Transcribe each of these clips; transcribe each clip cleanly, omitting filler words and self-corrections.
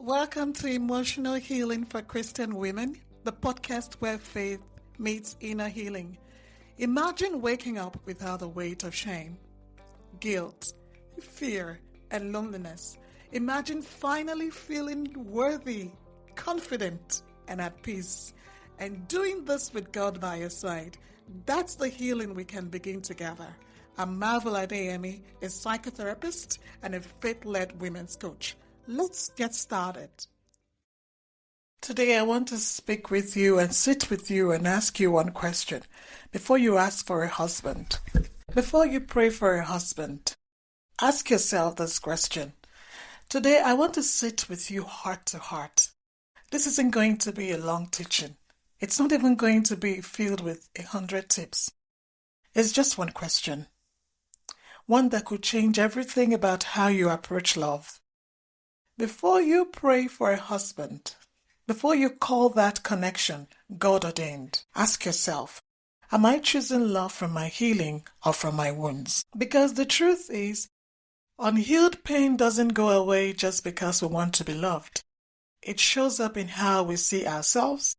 Welcome to Emotional Healing for Christian Women, the podcast where faith meets inner healing. Imagine waking up without the weight of shame, guilt, fear, and loneliness. Imagine finally feeling worthy, confident, and at peace. And doing this with God by your side. That's the healing we can begin together. I'm Marvel Adeyemi, a psychotherapist and a faith-led women's coach. Let's get started. Today I want to speak with you and sit with you and ask you one question. Before you ask for a husband, before you pray for a husband, ask yourself this question. Today I want to sit with you heart to heart. This isn't going to be a long teaching. It's not even going to be filled with 100 tips. It's just one question. One that could change everything about how you approach love. Before you pray for a husband, before you call that connection God-ordained, ask yourself, am I choosing love from my healing or from my wounds? Because the truth is, unhealed pain doesn't go away just because we want to be loved. It shows up in how we see ourselves,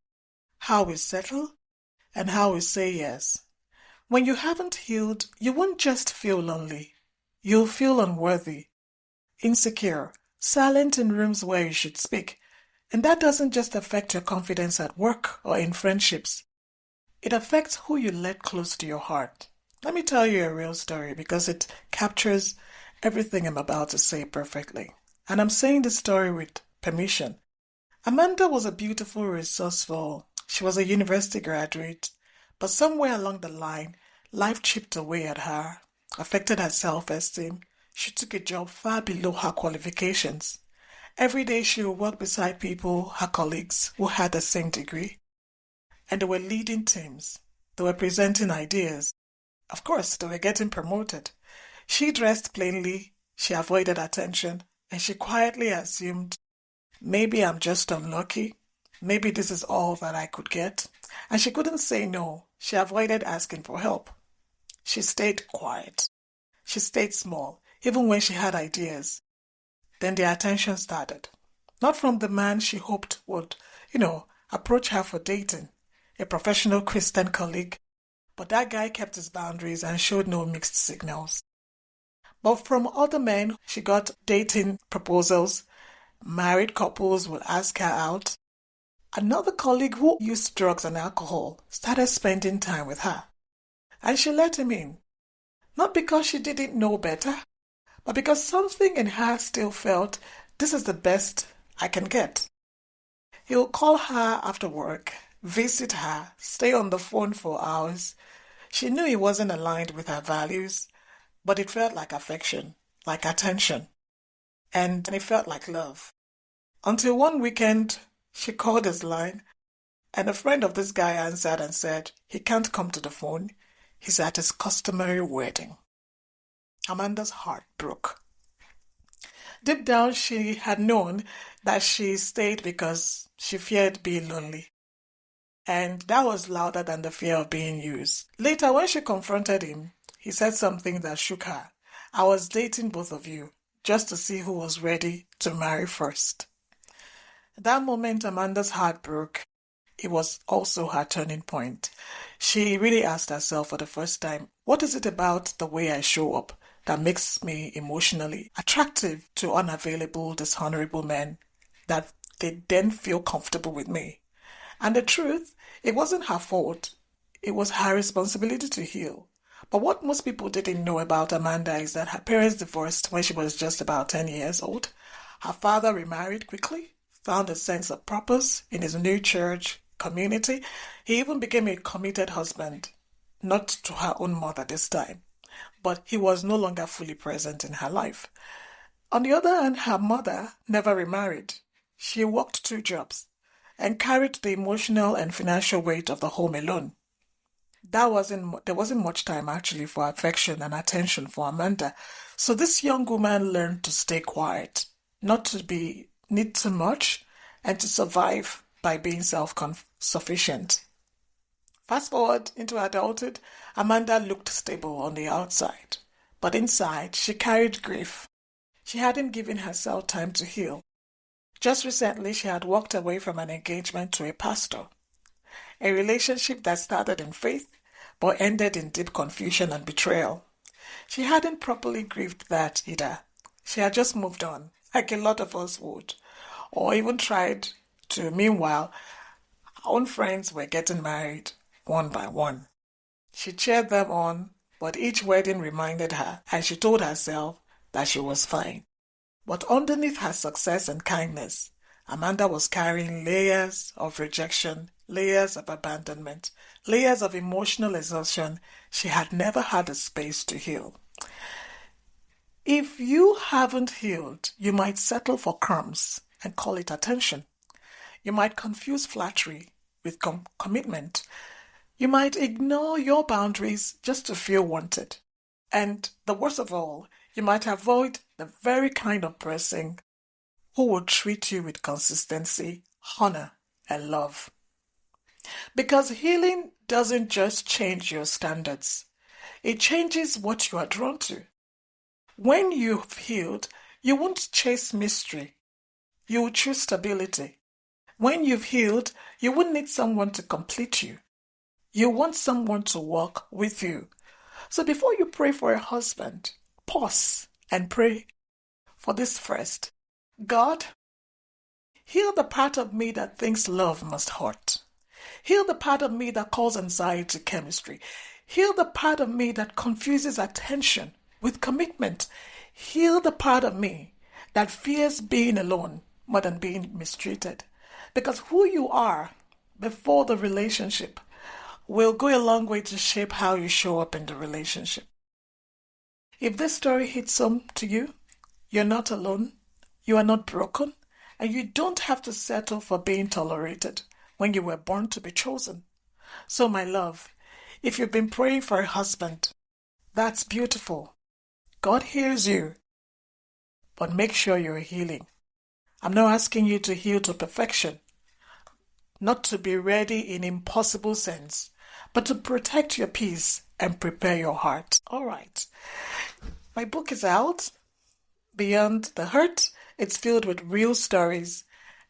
how we settle, and how we say yes. When you haven't healed, you won't just feel lonely. You'll feel unworthy, insecure, silent in rooms where you should speak. And that doesn't just affect your confidence at work or in friendships. It affects who you let close to your heart. Let me tell you a real story because it captures everything I'm about to say perfectly. And I'm saying this story with permission. Amanda was a beautiful, resourceful. She was a university graduate. But somewhere along the line, life chipped away at her, affected her self-esteem. She took a job far below her qualifications. Every day she would work beside people, her colleagues, who had the same degree. And they were leading teams. They were presenting ideas. Of course, they were getting promoted. She dressed plainly, she avoided attention, and she quietly assumed, maybe I'm just unlucky. Maybe this is all that I could get. And she couldn't say no. She avoided asking for help. She stayed quiet. She stayed small, even when she had ideas. Then the attention started. Not from the man she hoped would, approach her for dating, a professional Christian colleague. But that guy kept his boundaries and showed no mixed signals. But from other men, she got dating proposals. Married couples would ask her out. Another colleague who used drugs and alcohol started spending time with her. And she let him in. Not because she didn't know better, but because something in her still felt, this is the best I can get. He would call her after work, visit her, stay on the phone for hours. She knew he wasn't aligned with her values, but it felt like affection, like attention, and it felt like love. Until one weekend, she called his line, and a friend of this guy answered and said, he can't come to the phone. He's at his customary wedding. Amanda's heart broke. Deep down, she had known that she stayed because she feared being lonely. And that was louder than the fear of being used. Later, when she confronted him, he said something that shook her. I was dating both of you, just to see who was ready to marry first. At that moment, Amanda's heart broke. It was also her turning point. She really asked herself for the first time, what is it about the way I show up that makes me emotionally attractive to unavailable, dishonorable men that they then feel comfortable with me? And the truth, it wasn't her fault. It was her responsibility to heal. But what most people didn't know about Amanda is that her parents divorced when she was just about 10 years old. Her father remarried quickly, found a sense of purpose in his new church community. He even became a committed husband, not to her own mother this time, but he was no longer fully present in her life. On the other hand, her mother never remarried. She worked 2 jobs and carried the emotional and financial weight of the home alone. There wasn't much time actually for affection and attention for Amanda. So this young woman learned to stay quiet, not to need too much, and to survive by being self-sufficient. Fast forward into adulthood, Amanda looked stable on the outside, but inside she carried grief. She hadn't given herself time to heal. Just recently, she had walked away from an engagement to a pastor, a relationship that started in faith but ended in deep confusion and betrayal. She hadn't properly grieved that either. She had just moved on, like a lot of us would, or even tried to. Meanwhile, her own friends were getting married one by one. She cheered them on, but each wedding reminded her, and she told herself that she was fine. But underneath her success and kindness, Amanda was carrying layers of rejection, layers of abandonment, layers of emotional exhaustion she had never had a space to heal. If you haven't healed, you might settle for crumbs and call it attention. You might confuse flattery with commitment. You might ignore your boundaries just to feel wanted. And the worst of all, you might avoid the very kind of person who will treat you with consistency, honor, and love. Because healing doesn't just change your standards. It changes what you are drawn to. When you've healed, you won't chase mystery. You will choose stability. When you've healed, you won't need someone to complete you. You want someone to walk with you. So before you pray for a husband, pause and pray for this first. God, heal the part of me that thinks love must hurt. Heal the part of me that calls anxiety chemistry. Heal the part of me that confuses attention with commitment. Heal the part of me that fears being alone more than being mistreated. Because who you are before the relationship will go a long way to shape how you show up in the relationship. If this story hits home to you, you're not alone, you are not broken, and you don't have to settle for being tolerated when you were born to be chosen. So, my love, if you've been praying for a husband, that's beautiful. God hears you. But make sure you're healing. I'm not asking you to heal to perfection, not to be ready in impossible sense, but to protect your peace and prepare your heart. All right. My book is out, Beyond the Hurt. It's filled with real stories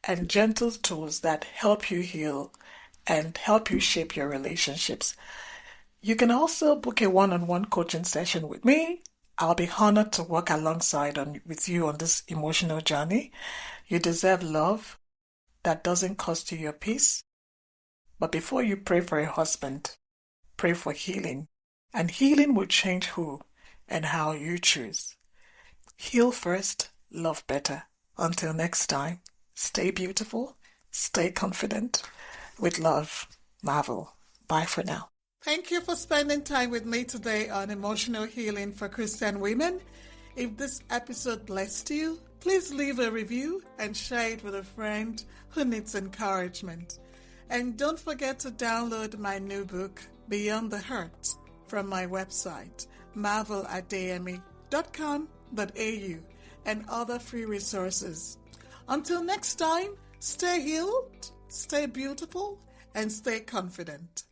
and gentle tools that help you heal and help you shape your relationships. You can also book a one-on-one coaching session with me. I'll be honored to work alongside with you on this emotional journey. You deserve love that doesn't cost you your peace. But before you pray for a husband, pray for healing. And healing will change who and how you choose. Heal first, love better. Until next time, stay beautiful, stay confident. With love, Marvel. Bye for now. Thank you for spending time with me today on Emotional Healing for Christian Women. If this episode blessed you, please leave a review and share it with a friend who needs encouragement. And don't forget to download my new book, Beyond the Hurt, from my website, marveladeyemi.com.au, and other free resources. Until next time, stay healed, stay beautiful, and stay confident.